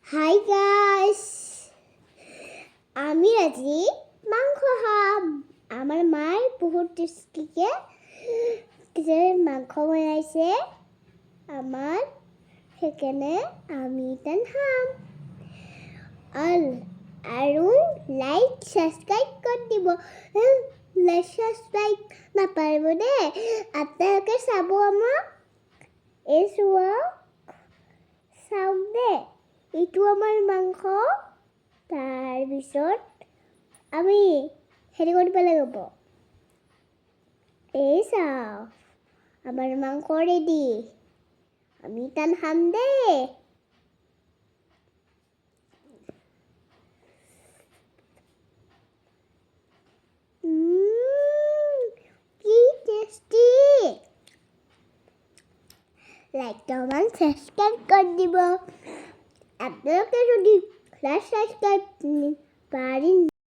Hi guys, আমি আজি মাংস খাম। আমাৰ মায়ে বহুত টেস্টিকে মাংস বনাইছে আমাৰ, সেইকাৰণে আমি ইতান খাম। আৰু লাইক সাবস্ক্ৰাইব কৰি দিব। লাইক সাবস্ক্ৰাইব নাপাৰিব দেই, আপোনালোকে চাব আমাক। এই চাওক দেই, এইটো আমাৰ মাংস। তাৰপিছত আমি হেৰি কৰিব লাগিব। এই চাওক, আমাৰ মাংস ৰেডি। আমি টান খাম দেই। কি টেষ্টি! লাইক কমেণ্ট সাবস্ক্ৰাইব কৰি দিব। আপোনালোকে যদি লাইক সাবস্ক্ৰাইব পাৰি